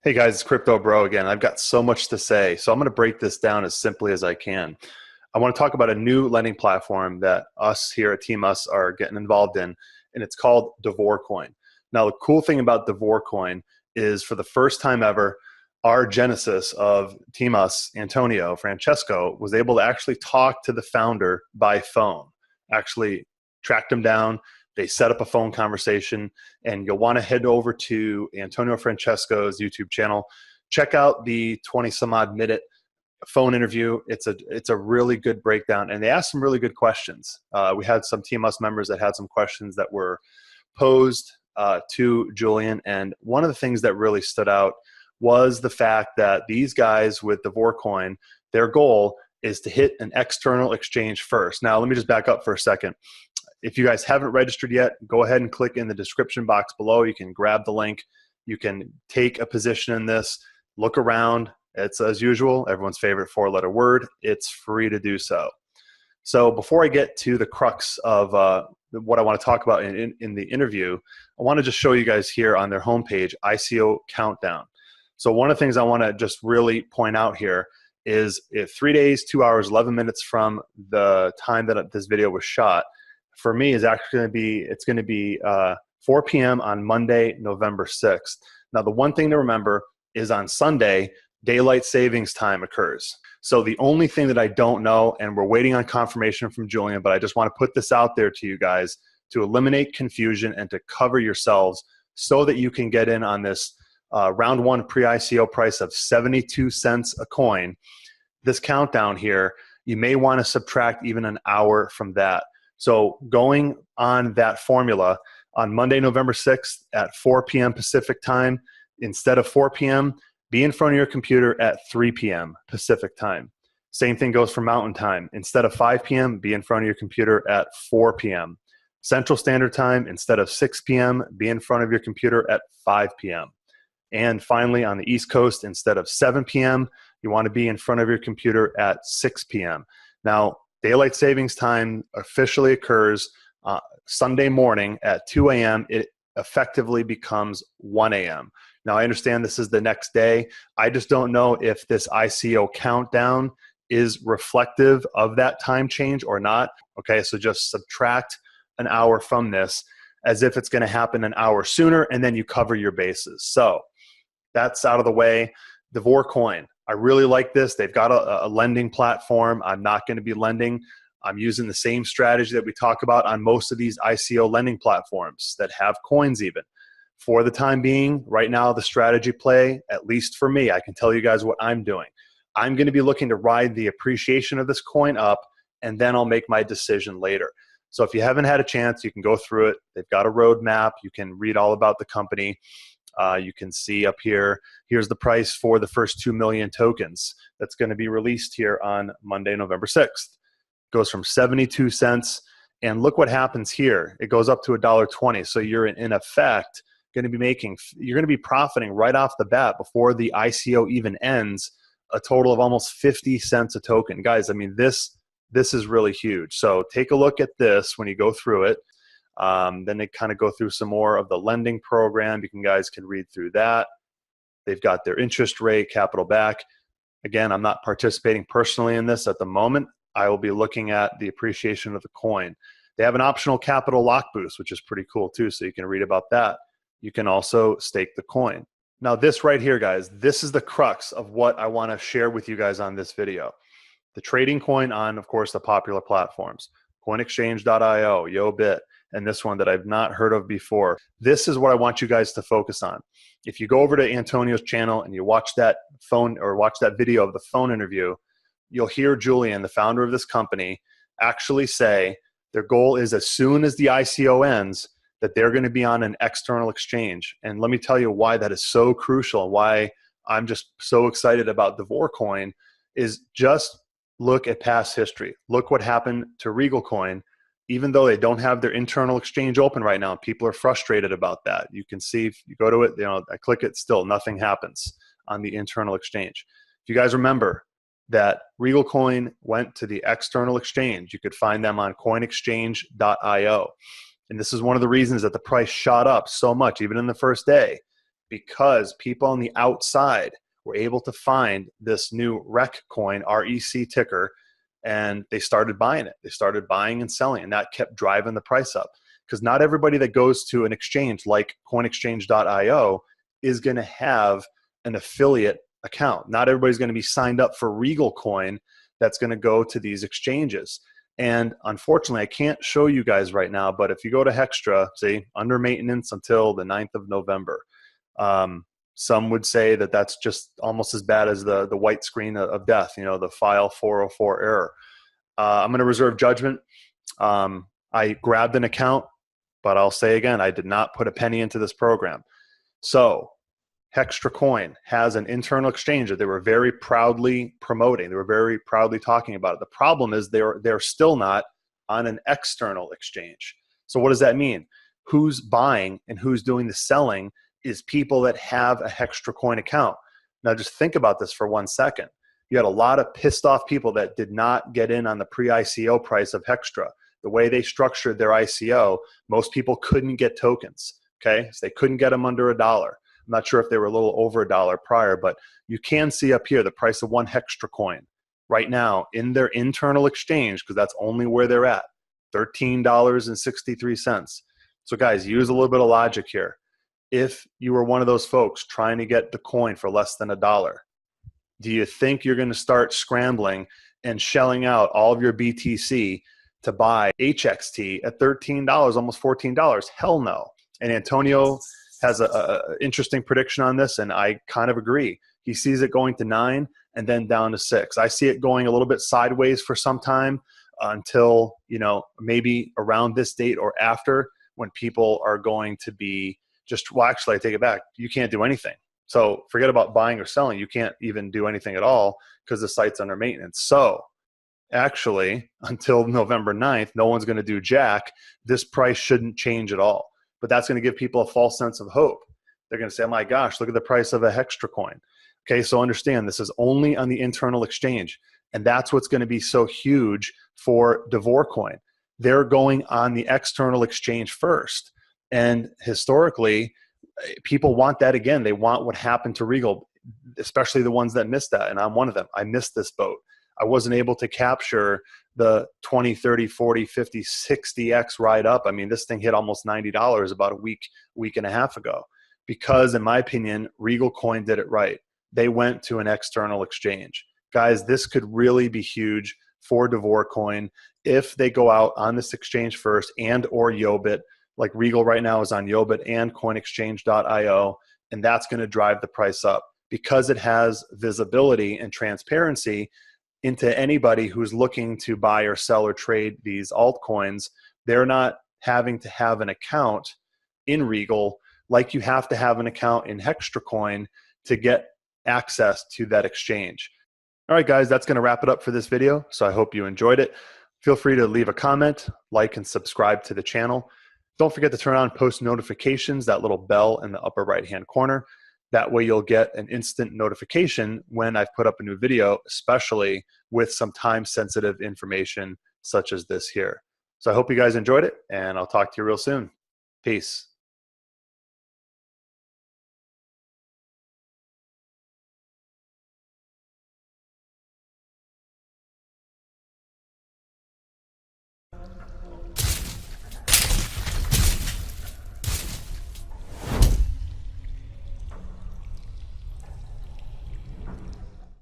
Hey guys, it's Crypto Bro again. I've got so much to say, so I'm going to break this down as simply as I can. I want to talk about a new lending platform that us here at Team Us are getting involved in, and it's called Davor Coin. Now, the cool thing about Davor Coin is for the first time ever, our genesis of Team Us, Antonio Francesco, was able to actually talk to the founder by phone, actually tracked him down. They set up a phone conversation, and you'll want to head over to Antonio Francesco's YouTube channel. Check out the 20 some odd minute phone interview. It's a really good breakdown, and they asked some really good questions. We had some Team Us members that had some questions that were posed to Julian, and one of the things that really stood out was the fact that these guys with Davor Coin, their goal is to hit an external exchange first. Now, let me just back up for a second. If you guys haven't registered yet, go ahead and click in the description box below. You can grab the link. You can take a position in this, look around. It's, as usual, everyone's favorite four-letter word. It's free to do so. So before I get to the crux of what I want to talk about in the interview, I want to just show you guys here on their homepage, ICO Countdown. So one of the things I want to just really point out here is 3 days, 2 hours, 11 minutes from the time that this video was shot, for me is actually going to be 4 p.m. on Monday, November 6th. Now, the one thing to remember is on Sunday, daylight savings time occurs. So the only thing that I don't know, and we're waiting on confirmation from Julian, but I just want to put this out there to you guys to eliminate confusion and to cover yourselves so that you can get in on this round one pre-ICO price of 72 cents a coin. This countdown here, you may want to subtract even an hour from that. So going on that formula, on Monday, November 6th at 4 p.m. Pacific time, instead of 4 p.m., be in front of your computer at 3 p.m. Pacific time. Same thing goes for Mountain Time. Instead of 5 p.m., be in front of your computer at 4 p.m. Central Standard Time, instead of 6 p.m., be in front of your computer at 5 p.m. And finally, on the East Coast, instead of 7 p.m., you want to be in front of your computer at 6 p.m. Now, daylight savings time officially occurs Sunday morning at 2 a.m. It effectively becomes 1 a.m. Now, I understand this is the next day. I just don't know if this ICO countdown is reflective of that time change or not. Okay, so just subtract an hour from this as if it's going to happen an hour sooner, and then you cover your bases. So that's out of the way. Davor Coin. I really like this. They've got a lending platform. I'm not going to be lending. I'm using the same strategy that we talk about on most of these ICO lending platforms that have coins even. For the time being, right now, the strategy play, at least for me, I can tell you guys what I'm doing. I'm going to be looking to ride the appreciation of this coin up, and then I'll make my decision later. So if you haven't had a chance, you can go through it. They've got a roadmap. You can read all about the company. You can see up here, here's the price for the first 2 million tokens that's going to be released here on Monday, November 6th. Goes from 72 cents, and look what happens here. It goes up to $1.20. So you're in effect going to be you're going to be profiting right off the bat before the ICO even ends, a total of almost 50 cents a token. Guys, I mean, this is really huge. So take a look at this when you go through it. Then they kind of go through some more of the lending program. You guys can read through that. They've got their interest rate, capital back. Again, I'm not participating personally in this at the moment. I will be looking at the appreciation of the coin. They have an optional capital lock boost, which is pretty cool too, so you can read about that. You can also stake the coin. Now this right here, guys, this is the crux of what I want to share with you guys on this video. The trading coin on, of course, the popular platforms, coinexchange.io, YoBit, and this one that I've not heard of before. This is what I want you guys to focus on. If you go over to Antonio's channel and you watch that video of the phone interview, you'll hear Julian, the founder of this company, actually say their goal is as soon as the ICO ends, that they're going to be on an external exchange. And let me tell you why that is so crucial and why I'm just so excited about Davor Coin is just look at past history. Look what happened to Regal Coin. Even though they don't have their internal exchange open right now, people are frustrated about that. You can see if you go to it, I click it, still nothing happens on the internal exchange. If you guys remember that Regal Coin went to the external exchange, you could find them on coinexchange.io. And this is one of the reasons that the price shot up so much, even in the first day. because people on the outside were able to find this new REC coin, REC ticker, and they started buying it. They started buying and selling, and that kept driving the price up. Because not everybody that goes to an exchange like coinexchange.io is going to have an affiliate account. Not everybody's going to be signed up for Regal Coin that's going to go to these exchanges. And unfortunately, I can't show you guys right now, but if you go to Hextra, see, under maintenance until the 9th of November, some would say that that's just almost as bad as the white screen of death, you know, the file 404 error. I'm going to reserve judgment. I grabbed an account, but I'll say again, I did not put a penny into this program. So Hextra Coin has an internal exchange that they were very proudly promoting. They were very proudly talking about it. The problem is they're still not on an external exchange. So what does that mean? Who's buying and who's doing the selling is people that have a Hextra Coin account. Now just think about this for 1 second. You had a lot of pissed off people that did not get in on the pre-ICO price of Hextra. The way they structured their ICO, most people couldn't get tokens, okay? So they couldn't get them under $1. I'm not sure if they were a little over $1 prior, but you can see up here the price of one Hextra coin right now in their internal exchange, because that's only where they're at, $13.63. So guys, use a little bit of logic here. If you were one of those folks trying to get the coin for less than $1, do you think you're going to start scrambling and shelling out all of your BTC to buy HXT at $13, almost $14? Hell no. And Antonio has a interesting prediction on this, and I kind of agree. He sees it going to 9 and then down to 6. I see it going a little bit sideways for some time until, you know, maybe around this date or after, when people are going to be just, well, actually, I take it back. You can't do anything. So forget about buying or selling. You can't even do anything at all because the site's under maintenance. So actually, until November 9th, no one's going to do jack. This price shouldn't change at all. But that's going to give people a false sense of hope. They're going to say, oh my gosh, look at the price of a Hextra coin. Okay, so understand this is only on the internal exchange. And that's what's going to be so huge for Davor coin. They're going on the external exchange first. And historically, people want that again. They want what happened to Regal, especially the ones that missed that. And I'm one of them. I missed this boat. I wasn't able to capture the 20, 30, 40, 50, 60x ride up. I mean, this thing hit almost $90 about a week and a half ago, because in my opinion, Regal Coin did it right. They went to an external exchange. Guys, this could really be huge for Davor Coin if they go out on this exchange first and or Yobit. Like Regal right now is on Yobit and coinexchange.io, and that's going to drive the price up because it has visibility and transparency into anybody who's looking to buy or sell or trade these altcoins. They're not having to have an account in Regal like you have to have an account in Hextra Coin to get access to that exchange. All right, guys, that's going to wrap it up for this video. So I hope you enjoyed it. Feel free to leave a comment, like, and subscribe to the channel. Don't forget to turn on post notifications, that little bell in the upper right-hand corner. That way you'll get an instant notification when I've put up a new video, especially with some time-sensitive information such as this here. So I hope you guys enjoyed it, and I'll talk to you real soon. Peace.